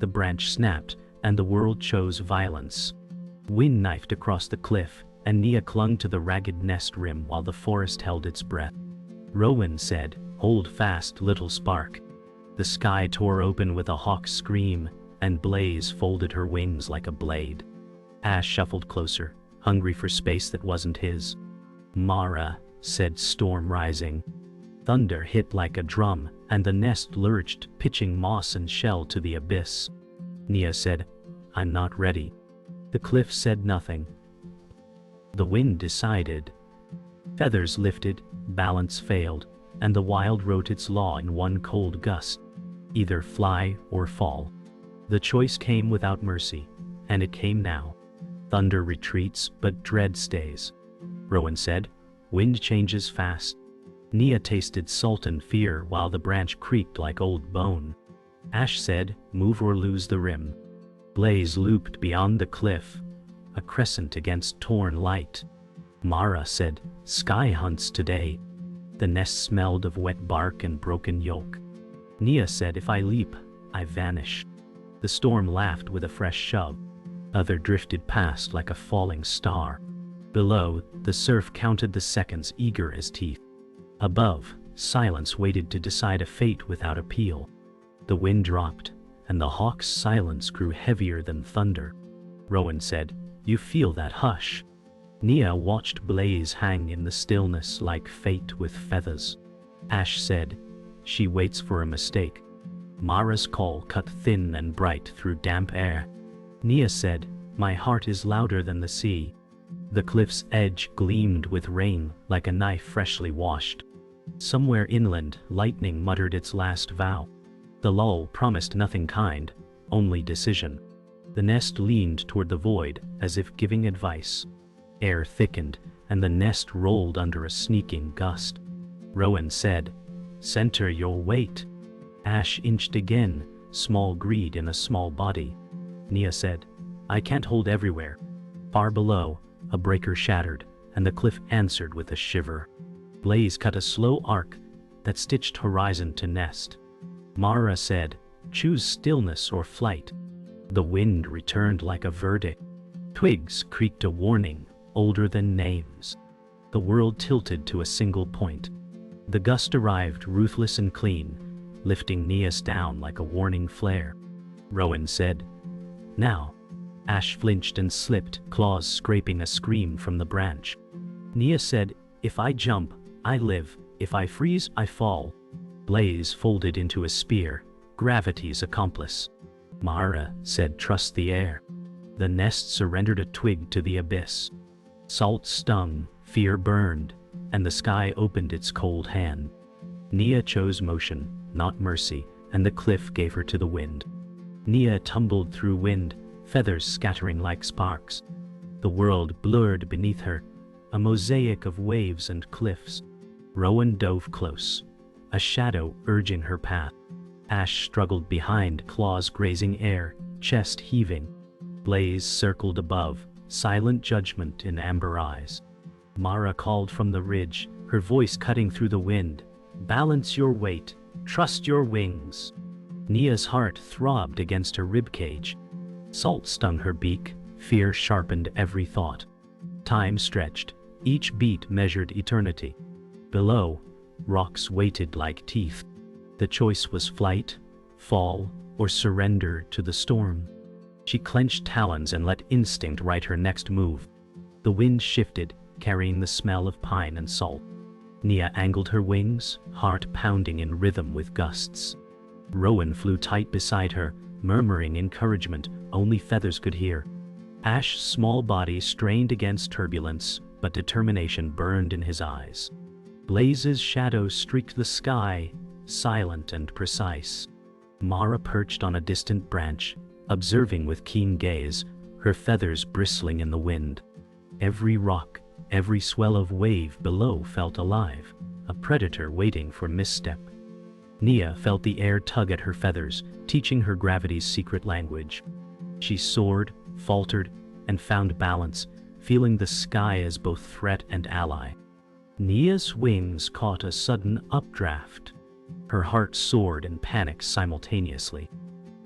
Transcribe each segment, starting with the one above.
the branch snapped, and the world chose violence. Wind knifed across the cliff, and Nia clung to the ragged nest rim while the forest held its breath. Rowan said, "Hold fast, little spark." The sky tore open with a hawk's scream, and Blaze folded her wings like a blade. Ash shuffled closer, hungry for space that wasn't his. "Mara," said Storm, rising. Thunder hit like a drum, and the nest lurched, pitching moss and shell to the abyss. Nia said, "I'm not ready." The cliff said nothing. The wind decided. Feathers lifted, balance failed, and the wild wrote its law in one cold gust. Either fly or fall. The choice came without mercy, and it came now. Thunder retreats, but dread stays. Rowan said, "Wind changes fast." Nia tasted salt and fear while the branch creaked like old bone. Ash said, "Move or lose the rim." Blaze looped beyond the cliff, a crescent against torn light. Mara said, "Sky hunts today." The nest smelled of wet bark and broken yolk. Nia said, "If I leap, I vanish." The storm laughed with a fresh shove. Other drifted past like a falling star. Below, the surf counted the seconds, eager as teeth. Above, silence waited to decide a fate without appeal. The wind dropped, and the hawk's silence grew heavier than thunder. Rowan said, "You feel that hush?" Nia watched Blaze hang in the stillness like fate with feathers. Ash said, "She waits for a mistake." Mara's call cut thin and bright through damp air. Nia said, "My heart is louder than the sea." The cliff's edge gleamed with rain like a knife freshly washed. Somewhere inland, lightning muttered its last vow. The lull promised nothing kind, only decision. The nest leaned toward the void as if giving advice. Air thickened, and the nest rolled under a sneaking gust. Rowan said, "Center your weight." Ash inched again, small greed in a small body. Nia said, "I can't hold everywhere." Far below, a breaker shattered, and the cliff answered with a shiver. Blaze cut a slow arc that stitched horizon to nest. Mara said, "Choose stillness or flight." The wind returned like a verdict. Twigs creaked a warning, older than names. The world tilted to a single point. The gust arrived ruthless and clean, lifting Nia's down like a warning flare. Rowan said, "Now." Ash flinched and slipped, claws scraping a scream from the branch. Nia said, "If I jump, I live. If I freeze, I fall." Blaze folded into a spear, gravity's accomplice. Mara said, "Trust the air." The nest surrendered a twig to the abyss. Salt stung, fear burned, and the sky opened its cold hand. Nia chose motion, not mercy, and the cliff gave her to the wind. Nia tumbled through wind, feathers scattering like sparks. The world blurred beneath her, a mosaic of waves and cliffs. Rowan dove close, a shadow urging her path. Ash struggled behind, claws grazing air, chest heaving. Blaze circled above, silent judgment in amber eyes. Mara called from the ridge, her voice cutting through the wind. "Balance your weight, trust your wings." Nia's heart throbbed against her ribcage. Salt stung her beak, fear sharpened every thought. Time stretched, each beat measured eternity. Below, rocks waited like teeth. The choice was flight, fall, or surrender to the storm. She clenched talons and let instinct write her next move. The wind shifted, carrying the smell of pine and salt. Nia angled her wings, heart pounding in rhythm with gusts. Rowan flew tight beside her, murmuring encouragement only feathers could hear. Ash's small body strained against turbulence, but determination burned in his eyes. Blaze's shadow streaked the sky, silent and precise. Mara perched on a distant branch, observing with keen gaze, her feathers bristling in the wind. Every rock, every swell of wave below felt alive, a predator waiting for misstep. Nia felt the air tug at her feathers, teaching her gravity's secret language. She soared, faltered, and found balance, feeling the sky as both threat and ally. Nia's wings caught a sudden updraft. Her heart soared and panicked simultaneously.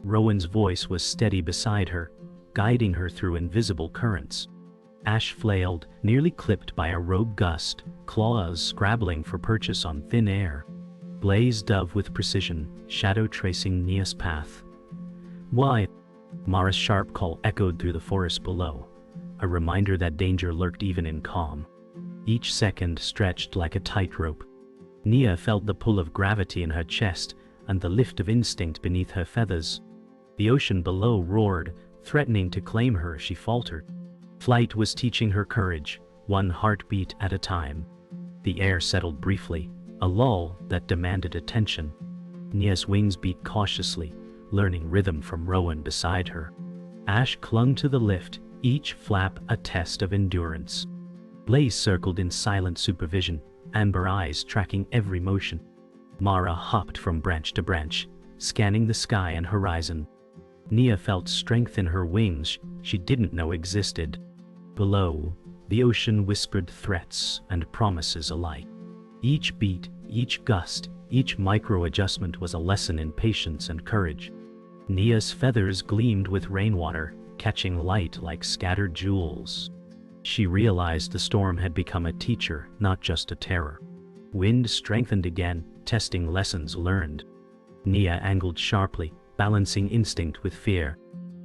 Rowan's voice was steady beside her, guiding her through invisible currents. Ash flailed, nearly clipped by a rogue gust, claws scrabbling for purchase on thin air. Blaze dove with precision, shadow tracing Nia's path. Why? Mara's sharp call echoed through the forest below, a reminder that danger lurked even in calm. Each second stretched like a tightrope. Nia felt the pull of gravity in her chest and the lift of instinct beneath her feathers. The ocean below roared, threatening to claim her if she faltered. Flight was teaching her courage, one heartbeat at a time. The air settled briefly, a lull that demanded attention. Nia's wings beat cautiously, learning rhythm from Rowan beside her. Ash clung to the lift, each flap a test of endurance. Blaze circled in silent supervision, amber eyes tracking every motion. Mara hopped from branch to branch, scanning the sky and horizon. Nia felt strength in her wings she didn't know existed. Below, the ocean whispered threats and promises alike. Each beat, each gust, each micro-adjustment was a lesson in patience and courage. Nia's feathers gleamed with rainwater, catching light like scattered jewels. She realized the storm had become a teacher, not just a terror. Wind strengthened again, testing lessons learned. Nia angled sharply, balancing instinct with fear.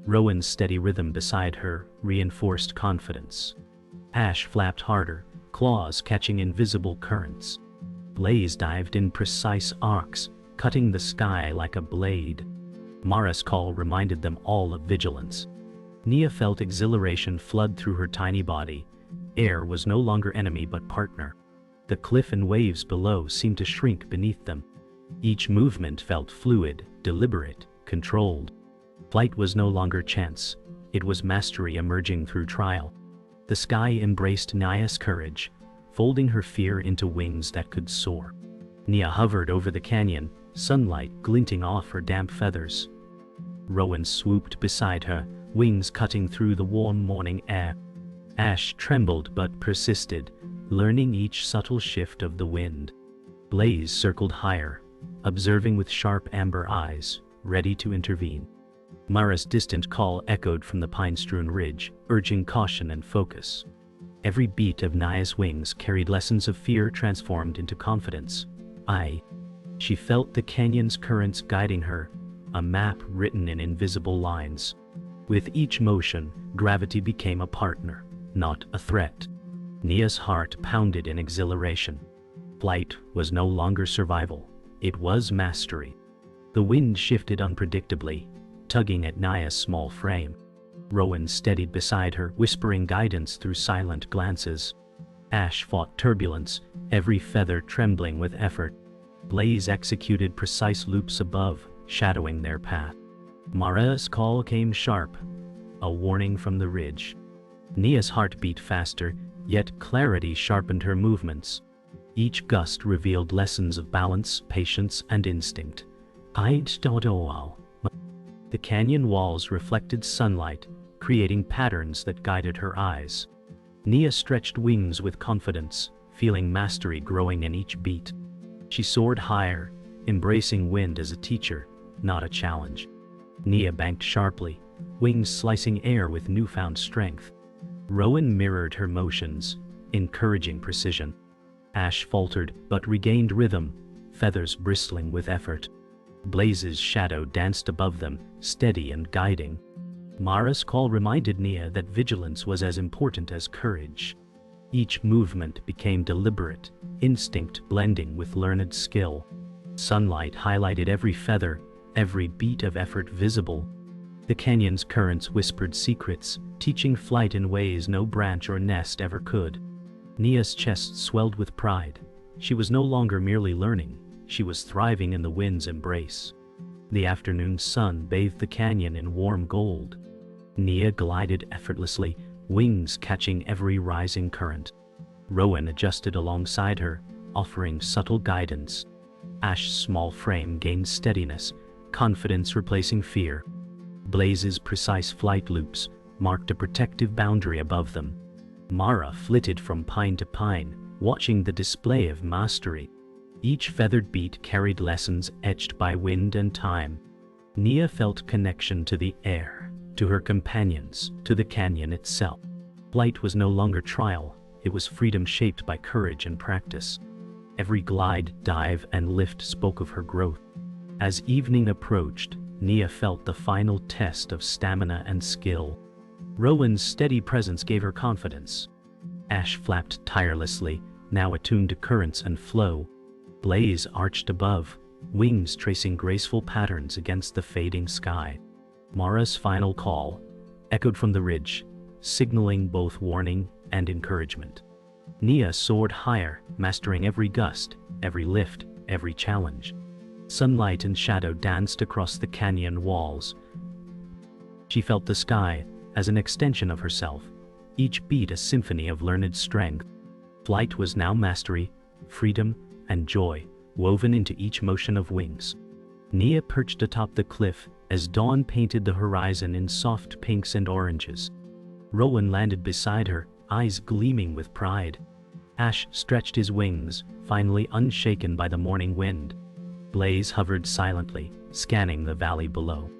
Rowan's steady rhythm beside her reinforced confidence. Ash flapped harder, claws catching invisible currents. Blaze dived in precise arcs, cutting the sky like a blade. Mara's call reminded them all of vigilance. Nia felt exhilaration flood through her tiny body. Air was no longer enemy but partner. The cliff and waves below seemed to shrink beneath them. Each movement felt fluid, deliberate, controlled. Flight was no longer chance. It was mastery emerging through trial. The sky embraced Nia's courage, folding her fear into wings that could soar. Nia hovered over the canyon, sunlight glinting off her damp feathers. Rowan swooped beside her, wings cutting through the warm morning air. Ash trembled but persisted, learning each subtle shift of the wind. Blaze circled higher, observing with sharp amber eyes, ready to intervene. Mara's distant call echoed from the pine-strewn ridge, urging caution and focus. Every beat of Nia's wings carried lessons of fear transformed into confidence. She felt the canyon's currents guiding her, a map written in invisible lines. With each motion, gravity became a partner, not a threat. Nia's heart pounded in exhilaration. Flight was no longer survival, it was mastery. The wind shifted unpredictably, tugging at Nia's small frame. Rowan steadied beside her, whispering guidance through silent glances. Ash fought turbulence, every feather trembling with effort. Blaze executed precise loops above, shadowing their path. Mara's call came sharp, a warning from the ridge. Nia's heart beat faster, yet clarity sharpened her movements. Each gust revealed lessons of balance, patience, and instinct. The canyon walls reflected sunlight, creating patterns that guided her eyes. Nia stretched wings with confidence, feeling mastery growing in each beat. She soared higher, embracing wind as a teacher, not a challenge. Nia banked sharply, wings slicing air with newfound strength. Rowan mirrored her motions, encouraging precision. Ash faltered but regained rhythm, feathers bristling with effort. Blaze's shadow danced above them, steady and guiding. Mara's call reminded Nia that vigilance was as important as courage. Each movement became deliberate, instinct blending with learned skill. Sunlight highlighted every feather, every beat of effort visible. The canyon's currents whispered secrets, teaching flight in ways no branch or nest ever could. Nia's chest swelled with pride. She was no longer merely learning, she was thriving in the wind's embrace. The afternoon sun bathed the canyon in warm gold. Nia glided effortlessly, wings catching every rising current. Rowan adjusted alongside her, offering subtle guidance. Ash's small frame gained steadiness, confidence replacing fear. Blaze's precise flight loops marked a protective boundary above them. Mara flitted from pine to pine, watching the display of mastery. Each feathered beat carried lessons etched by wind and time. Nia felt connection to the air, to her companions, to the canyon itself. Flight was no longer trial, it was freedom shaped by courage and practice. Every glide, dive, and lift spoke of her growth. As evening approached, Nia felt the final test of stamina and skill. Rowan's steady presence gave her confidence. Ash flapped tirelessly, now attuned to currents and flow. Blaze arched above, wings tracing graceful patterns against the fading sky. Mara's final call echoed from the ridge, signaling both warning and encouragement. Nia soared higher, mastering every gust, every lift, every challenge. Sunlight and shadow danced across the canyon walls. She felt the sky as an extension of herself, each beat a symphony of learned strength. Flight was now mastery, freedom, and joy, woven into each motion of wings. Nia perched atop the cliff as dawn painted the horizon in soft pinks and oranges. Rowan landed beside her, eyes gleaming with pride. Ash stretched his wings, finally unshaken by the morning wind. Blaze hovered silently, scanning the valley below.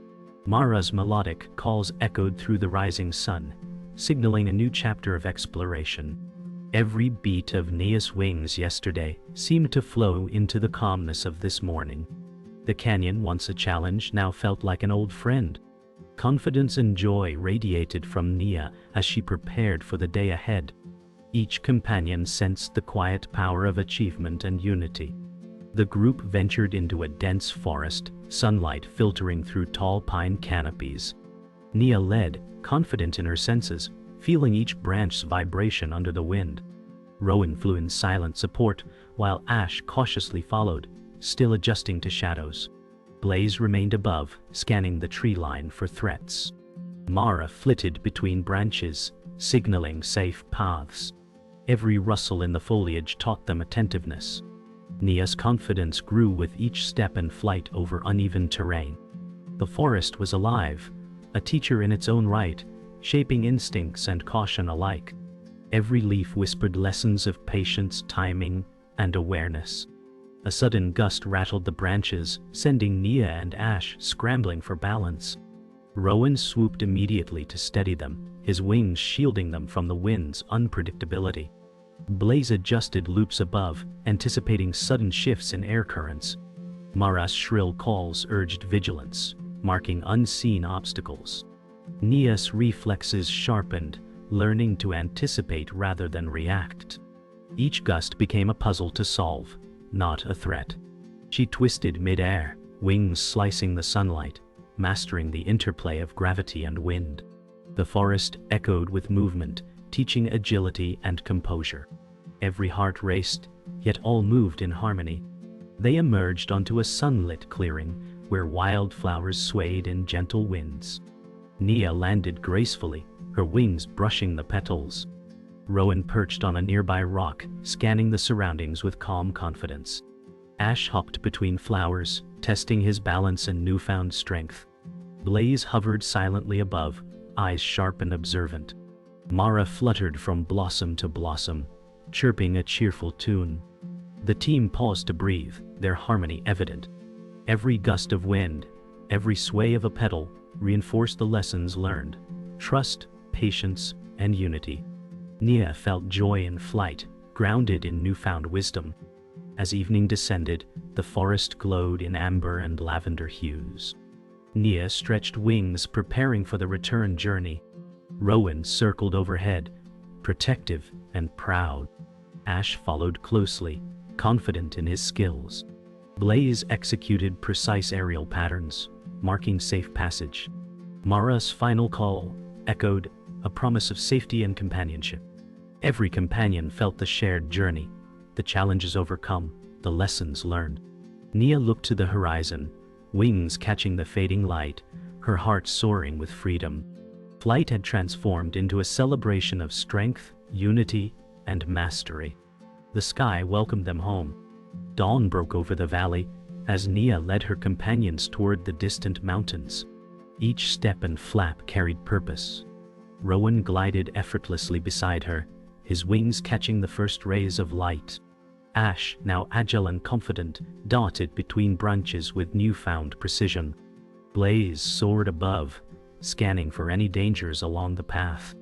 Mara's melodic calls echoed through the rising sun, signaling a new chapter of exploration. Every beat of Nia's wings yesterday seemed to flow into the calmness of this morning. The canyon, once a challenge, now felt like an old friend. Confidence and joy radiated from Nia as she prepared for the day ahead. Each companion sensed the quiet power of achievement and unity. The group ventured into a dense forest, sunlight filtering through tall pine canopies. Nia led, confident in her senses, feeling each branch's vibration under the wind. Rowan flew in silent support, while Ash cautiously followed, still adjusting to shadows. Blaze remained above, scanning the tree line for threats. Mara flitted between branches, signaling safe paths. Every rustle in the foliage taught them attentiveness. Nia's confidence grew with each step and flight over uneven terrain. The forest was alive, a teacher in its own right, shaping instincts and caution alike. Every leaf whispered lessons of patience, timing, and awareness. A sudden gust rattled the branches, sending Nia and Ash scrambling for balance. Rowan swooped immediately to steady them, his wings shielding them from the wind's unpredictability. Blaze adjusted loops above, anticipating sudden shifts in air currents. Mara's shrill calls urged vigilance, marking unseen obstacles. Nia's reflexes sharpened, learning to anticipate rather than react. Each gust became a puzzle to solve, not a threat. She twisted mid-air, wings slicing the sunlight, mastering the interplay of gravity and wind. The forest echoed with movement, teaching agility and composure. Every heart raced, yet all moved in harmony. They emerged onto a sunlit clearing, where wildflowers swayed in gentle winds. Nia landed gracefully, her wings brushing the petals. Rowan perched on a nearby rock, scanning the surroundings with calm confidence. Ash hopped between flowers, testing his balance and newfound strength. Blaze hovered silently above, eyes sharp and observant. Mara fluttered from blossom to blossom, chirping a cheerful tune. The team paused to breathe, their harmony evident. Every gust of wind, every sway of a petal, reinforced the lessons learned: trust, patience, and unity. Nia felt joy in flight, grounded in newfound wisdom. As evening descended, the forest glowed in amber and lavender hues. Nia stretched wings, preparing for the return journey. Rowan circled overhead, protective and proud. Ash followed closely, confident in his skills. Blaze executed precise aerial patterns, marking safe passage. Mara's final call echoed, a promise of safety and companionship. Every companion felt the shared journey, the challenges overcome, the lessons learned. Nia looked to the horizon, wings catching the fading light, her heart soaring with freedom. Flight had transformed into a celebration of strength, unity, and mastery. The sky welcomed them home. Dawn broke over the valley as Nia led her companions toward the distant mountains. Each step and flap carried purpose. Rowan glided effortlessly beside her, his wings catching the first rays of light. Ash, now agile and confident, darted between branches with newfound precision. Blaze soared above, scanning for any dangers along the path.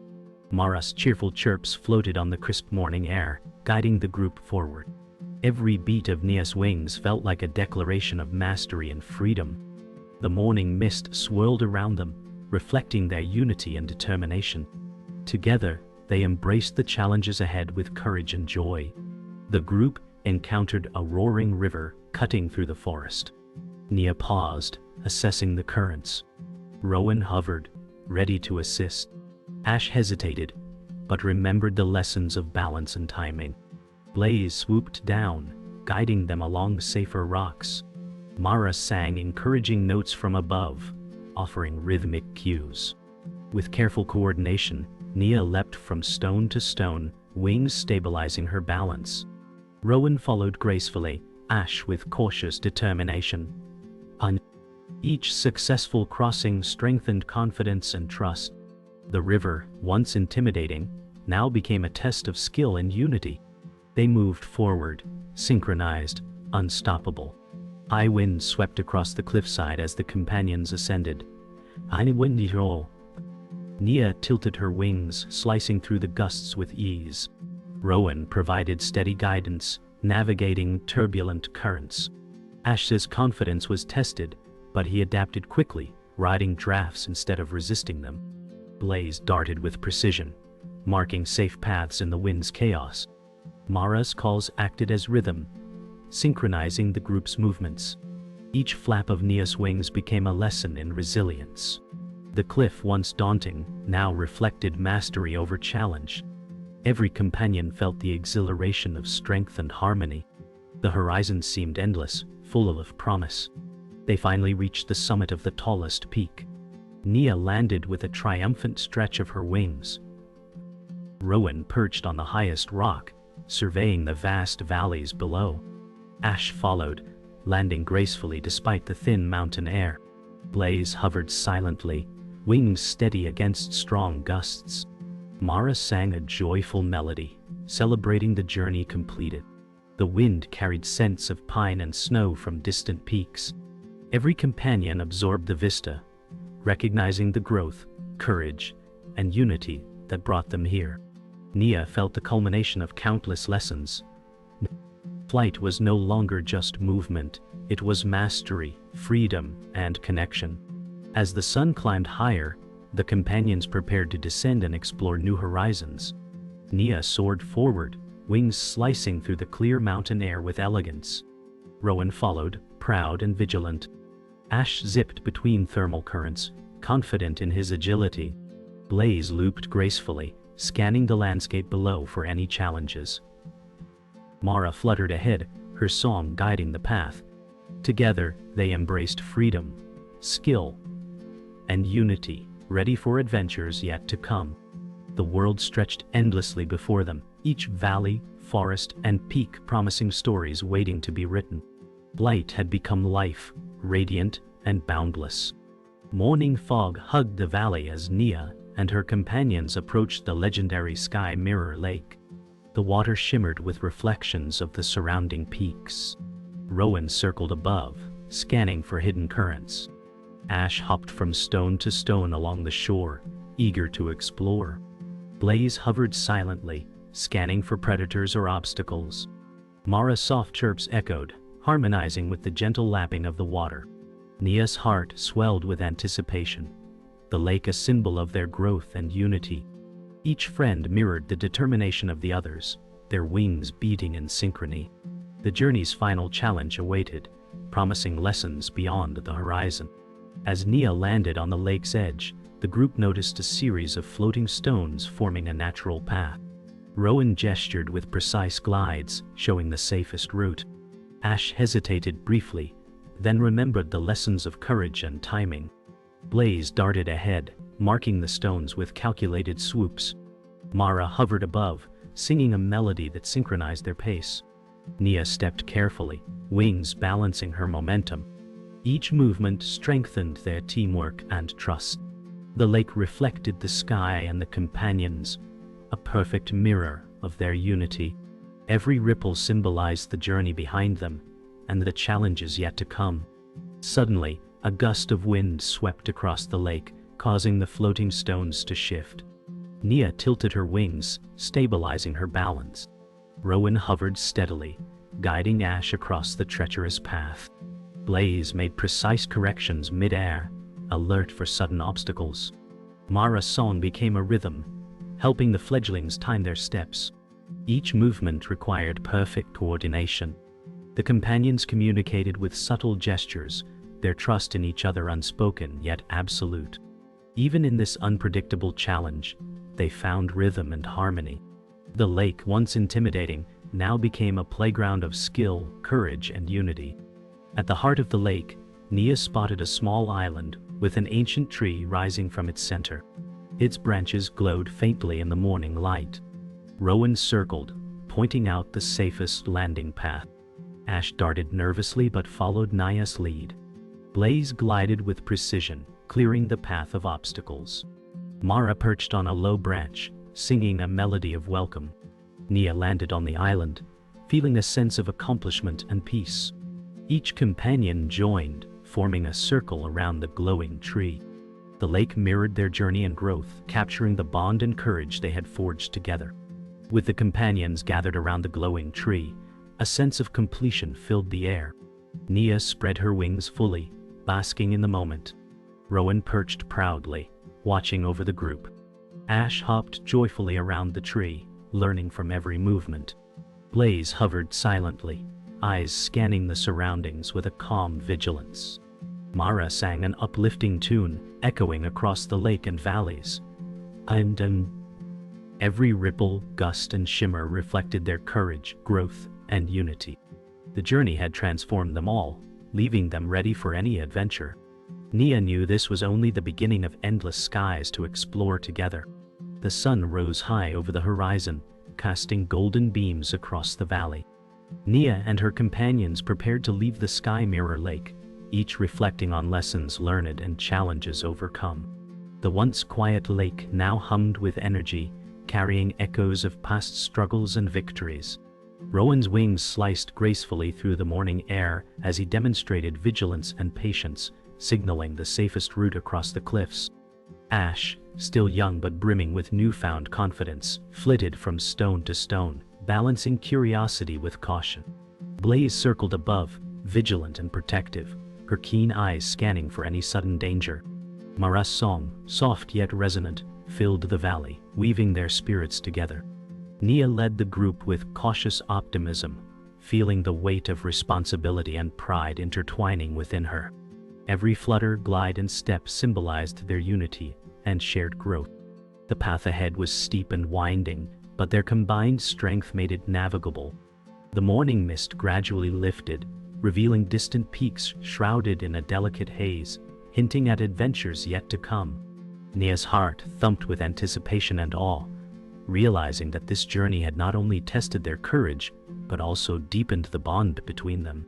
Mara's cheerful chirps floated on the crisp morning air, guiding the group forward. Every beat of Nia's wings felt like a declaration of mastery and freedom. The morning mist swirled around them, reflecting their unity and determination. Together, they embraced the challenges ahead with courage and joy. The group encountered a roaring river cutting through the forest. Nia paused, assessing the currents. Rowan hovered, ready to assist. Ash hesitated, but remembered the lessons of balance and timing. Blaze swooped down, guiding them along safer rocks. Mara sang encouraging notes from above, offering rhythmic cues. With careful coordination, Nia leapt from stone to stone, wings stabilizing her balance. Rowan followed gracefully, Ash with cautious determination. Each successful crossing strengthened confidence and trust. The river, once intimidating, now became a test of skill and unity. They moved forward, synchronized, unstoppable. High winds swept across the cliffside as the companions ascended. Nia tilted her wings, slicing through the gusts with ease. Rowan provided steady guidance, navigating turbulent currents. Ash's confidence was tested, but he adapted quickly, riding drafts instead of resisting them. Blaze darted with precision, marking safe paths in the wind's chaos. Mara's calls acted as rhythm, synchronizing the group's movements. Each flap of Nia's wings became a lesson in resilience. The cliff, once daunting, now reflected mastery over challenge. Every companion felt the exhilaration of strength and harmony. The horizon seemed endless, full of promise. They finally reached the summit of the tallest peak. Nia landed with a triumphant stretch of her wings. Rowan perched on the highest rock, surveying the vast valleys below. Ash followed, landing gracefully despite the thin mountain air. Blaze hovered silently, wings steady against strong gusts. Mara sang a joyful melody, celebrating the journey completed. The wind carried scents of pine and snow from distant peaks. Every companion absorbed the vista, recognizing the growth, courage, and unity that brought them here. Nia felt the culmination of countless lessons. Flight was no longer just movement, it was mastery, freedom, and connection. As the sun climbed higher, the companions prepared to descend and explore new horizons. Nia soared forward, wings slicing through the clear mountain air with elegance. Rowan followed, proud and vigilant. Ash zipped between thermal currents, confident in his agility. Blaze looped gracefully, scanning the landscape below for any challenges. Mara fluttered ahead, her song guiding the path. Together, they embraced freedom, skill, and unity, ready for adventures yet to come. The world stretched endlessly before them, each valley, forest, and peak promising stories waiting to be written. Light had become life, radiant and boundless. Morning fog hugged the valley as Nia and her companions approached the legendary Sky Mirror Lake. The water shimmered with reflections of the surrounding peaks. Rowan circled above, scanning for hidden currents. Ash hopped from stone to stone along the shore, eager to explore. Blaze hovered silently, scanning for predators or obstacles. Mara's soft chirps echoed, harmonizing with the gentle lapping of the water. Nia's heart swelled with anticipation, the lake a symbol of their growth and unity. Each friend mirrored the determination of the others, their wings beating in synchrony. The journey's final challenge awaited, promising lessons beyond the horizon. As Nia landed on the lake's edge, the group noticed a series of floating stones forming a natural path. Rowan gestured with precise glides, showing the safest route. Ash hesitated briefly, then remembered the lessons of courage and timing. Blaze darted ahead, marking the stones with calculated swoops. Mara hovered above, singing a melody that synchronized their pace. Nia stepped carefully, wings balancing her momentum. Each movement strengthened their teamwork and trust. The lake reflected the sky and the companions, a perfect mirror of their unity. Every ripple symbolized the journey behind them and the challenges yet to come. Suddenly, A gust of wind swept across the lake, causing the floating stones to shift. Nia tilted her wings, stabilizing her balance. Rowan hovered steadily, guiding Ash across the treacherous path. Blaze made precise corrections mid-air, alert for sudden obstacles. Mara's song became a rhythm, helping the fledglings time their steps. Each movement required perfect coordination. The companions communicated with subtle gestures, their trust in each other unspoken yet absolute. Even in this unpredictable challenge, they found rhythm and harmony. The lake, once intimidating, now became a playground of skill, courage, and unity. At the heart of the lake, Nia spotted a small island with an ancient tree rising from its center. Its branches glowed faintly in the morning light. Rowan circled, pointing out the safest landing path. Ash darted nervously but followed Nia's lead. Blaze glided with precision, clearing the path of obstacles. Mara perched on a low branch, singing a melody of welcome. Nia landed on the island, feeling a sense of accomplishment and peace. Each companion joined, forming a circle around the glowing tree. The lake mirrored their journey and growth, capturing the bond and courage they had forged together. With the companions gathered around the glowing tree, a sense of completion filled the air. Nia spread her wings fully, basking in the moment. Rowan perched proudly, watching over the group. Ash hopped joyfully around the tree, learning from every movement. Blaze hovered silently, eyes scanning the surroundings with a calm vigilance. Mara sang an uplifting tune, echoing across the lake and valleys. Every ripple, gust, and shimmer reflected their courage, growth, and unity. The journey had transformed them all, leaving them ready for any adventure. Nia knew this was only the beginning of endless skies to explore together. The sun rose high over the horizon, casting golden beams across the valley. Nia and her companions prepared to leave the Sky Mirror Lake, each reflecting on lessons learned and challenges overcome. The once quiet lake now hummed with energy, carrying echoes of past struggles and victories. Rowan's wings sliced gracefully through the morning air as he demonstrated vigilance and patience, signaling the safest route across the cliffs. Ash, still young but brimming with newfound confidence, flitted from stone to stone, balancing curiosity with caution. Blaze circled above, vigilant and protective, her keen eyes scanning for any sudden danger. Mara's song, soft yet resonant, filled the valley, weaving their spirits together. Nia led the group with cautious optimism, feeling the weight of responsibility and pride intertwining within her. Every flutter, glide, and step symbolized their unity and shared growth. The path ahead was steep and winding, but their combined strength made it navigable. The morning mist gradually lifted, revealing distant peaks shrouded in a delicate haze, hinting at adventures yet to come. Nia's heart thumped with anticipation and awe, realizing that this journey had not only tested their courage, but also deepened the bond between them.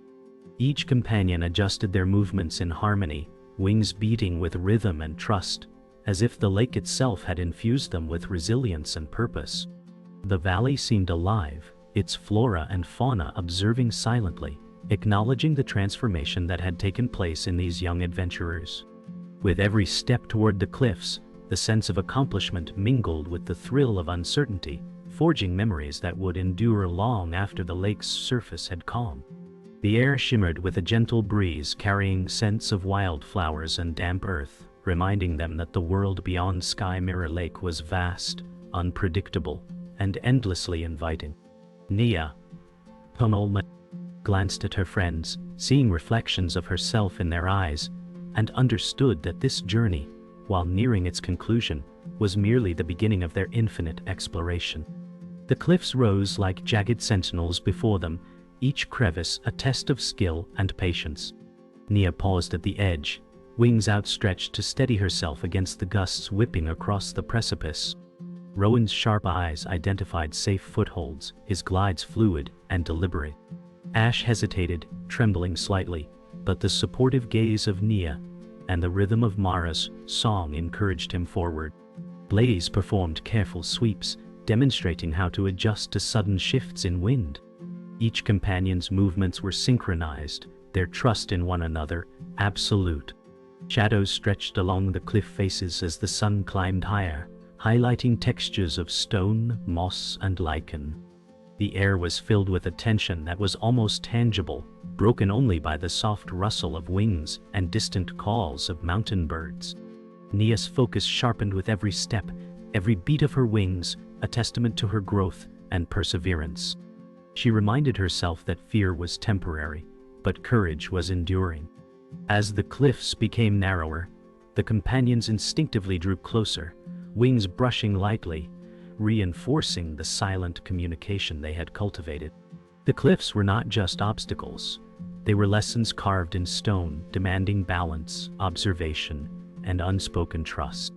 Each companion adjusted their movements in harmony, wings beating with rhythm and trust, as if the lake itself had infused them with resilience and purpose. The valley seemed alive, its flora and fauna observing silently, acknowledging the transformation that had taken place in these young adventurers. With every step toward the cliffs, the sense of accomplishment mingled with the thrill of uncertainty, forging memories that would endure long after the lake's surface had calmed. The air shimmered with a gentle breeze carrying scents of wildflowers and damp earth, reminding them that the world beyond Sky Mirror Lake was vast, unpredictable, and endlessly inviting. Nia glanced at her friends, seeing reflections of herself in their eyes, and understood that this journey, while nearing its conclusion, was merely the beginning of their infinite exploration. The cliffs rose like jagged sentinels before them, each crevice a test of skill and patience. Nia paused at the edge, wings outstretched to steady herself against the gusts whipping across the precipice. Rowan's sharp eyes identified safe footholds, his glides fluid and deliberate. Ash hesitated, trembling slightly, but the supportive gaze of Nia and the rhythm of Mara's song encouraged him forward. Blaze performed careful sweeps, demonstrating how to adjust to sudden shifts in wind. Each companion's movements were synchronized, their trust in one another absolute. Shadows stretched along the cliff faces as the sun climbed higher, highlighting textures of stone, moss, and lichen. The air was filled with a tension that was almost tangible, broken only by the soft rustle of wings and distant calls of mountain birds. Nia's focus sharpened with every step, every beat of her wings, a testament to her growth and perseverance. She reminded herself that fear was temporary, but courage was enduring. As the cliffs became narrower, the companions instinctively drew closer, wings brushing lightly, reinforcing the silent communication they had cultivated. The cliffs were not just obstacles. They were lessons carved in stone, demanding balance, observation, and unspoken trust.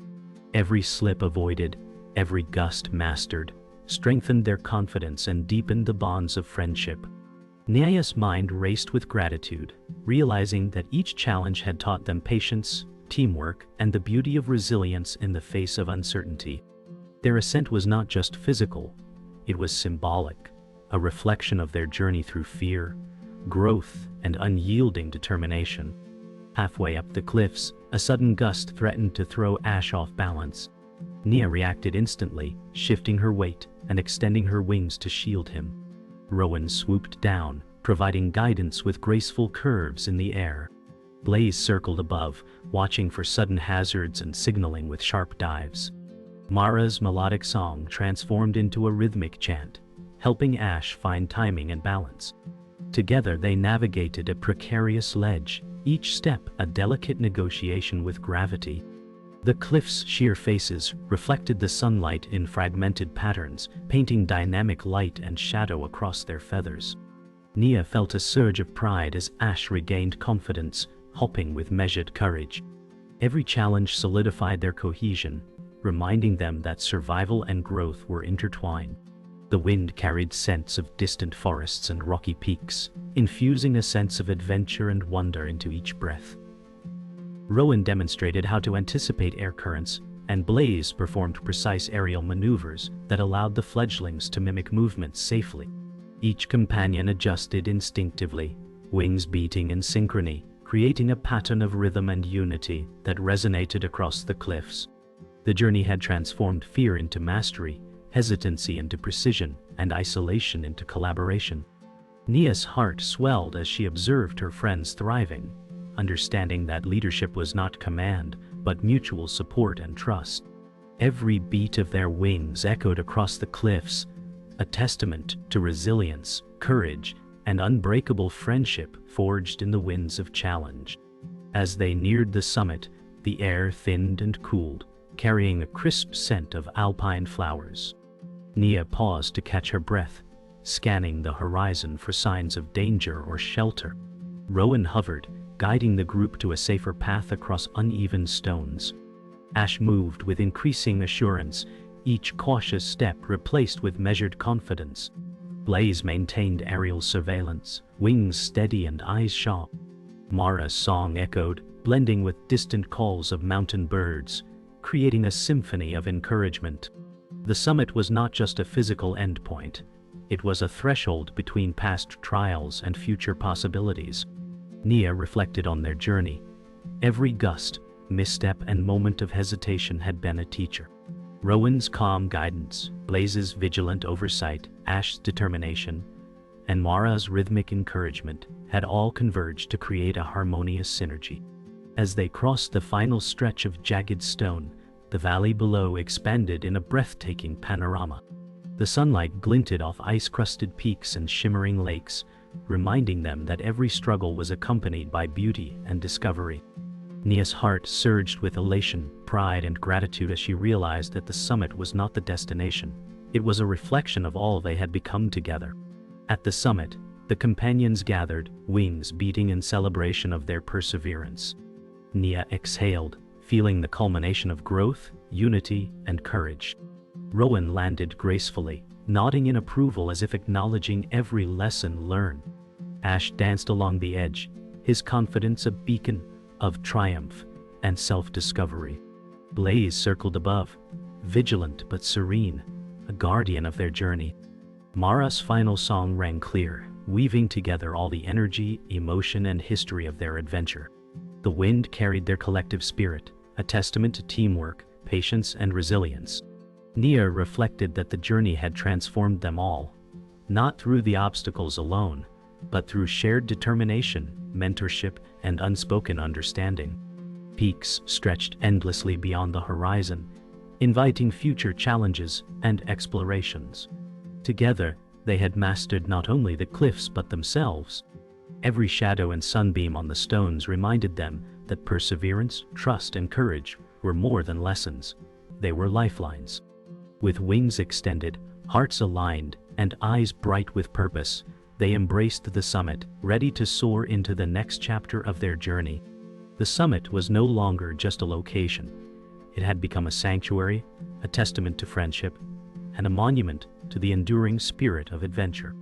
Every slip avoided, every gust mastered, strengthened their confidence and deepened the bonds of friendship. Nia's mind raced with gratitude, realizing that each challenge had taught them patience, teamwork, and the beauty of resilience in the face of uncertainty. Their ascent was not just physical, it was symbolic, a reflection of their journey through fear, growth, and unyielding determination. Halfway up the cliffs, a sudden gust threatened to throw Ash off balance. Nia reacted instantly, shifting her weight and extending her wings to shield him. Rowan swooped down, providing guidance with graceful curves in the air. Blaze circled above, watching for sudden hazards and signaling with sharp dives. Mara's melodic song transformed into a rhythmic chant, helping Ash find timing and balance. Together they navigated a precarious ledge, each step a delicate negotiation with gravity. The cliff's sheer faces reflected the sunlight in fragmented patterns, painting dynamic light and shadow across their feathers. Nia felt a surge of pride as Ash regained confidence, hopping with measured courage. Every challenge solidified their cohesion, reminding them that survival and growth were intertwined. The wind carried scents of distant forests and rocky peaks, infusing a sense of adventure and wonder into each breath. Rowan demonstrated how to anticipate air currents, and Blaze performed precise aerial maneuvers that allowed the fledglings to mimic movements safely. Each companion adjusted instinctively, wings beating in synchrony, creating a pattern of rhythm and unity that resonated across the cliffs. The journey had transformed fear into mastery, hesitancy into precision, and isolation into collaboration. Nia's heart swelled as she observed her friends thriving, understanding that leadership was not command, but mutual support and trust. Every beat of their wings echoed across the cliffs, a testament to resilience, courage, and unbreakable friendship forged in the winds of challenge. As they neared the summit, the air thinned and cooled, carrying a crisp scent of alpine flowers. Nia paused to catch her breath, scanning the horizon for signs of danger or shelter. Rowan hovered, guiding the group to a safer path across uneven stones. Ash moved with increasing assurance, each cautious step replaced with measured confidence. Blaze maintained aerial surveillance, wings steady and eyes sharp. Mara's song echoed, blending with distant calls of mountain birds, creating a symphony of encouragement. The summit was not just a physical endpoint. It was a threshold between past trials and future possibilities. Nia reflected on their journey. Every gust, misstep, and moment of hesitation had been a teacher. Rowan's calm guidance, Blaze's vigilant oversight, Ash's determination, and Mara's rhythmic encouragement had all converged to create a harmonious synergy. As they crossed the final stretch of jagged stone, the valley below expanded in a breathtaking panorama. The sunlight glinted off ice-crusted peaks and shimmering lakes, reminding them that every struggle was accompanied by beauty and discovery. Nia's heart surged with elation, pride, and gratitude as she realized that the summit was not the destination. It was a reflection of all they had become together. At the summit, the companions gathered, wings beating in celebration of their perseverance. Nia exhaled, feeling the culmination of growth, unity, and courage. Rowan landed gracefully, nodding in approval as if acknowledging every lesson learned. Ash danced along the edge, his confidence a beacon of triumph and self-discovery. Blaze circled above, vigilant but serene, a guardian of their journey. Mara's final song rang clear, weaving together all the energy, emotion, and history of their adventure. The wind carried their collective spirit, a testament to teamwork, patience, and resilience. Nia reflected that the journey had transformed them all, not through the obstacles alone, but through shared determination, mentorship, and unspoken understanding. Peaks stretched endlessly beyond the horizon, inviting future challenges and explorations. Together, they had mastered not only the cliffs but themselves. Every shadow and sunbeam on the stones reminded them that perseverance, trust, and courage were more than lessons. They were lifelines. With wings extended, hearts aligned, and eyes bright with purpose, they embraced the summit, ready to soar into the next chapter of their journey. The summit was no longer just a location. It had become a sanctuary, a testament to friendship, and a monument to the enduring spirit of adventure.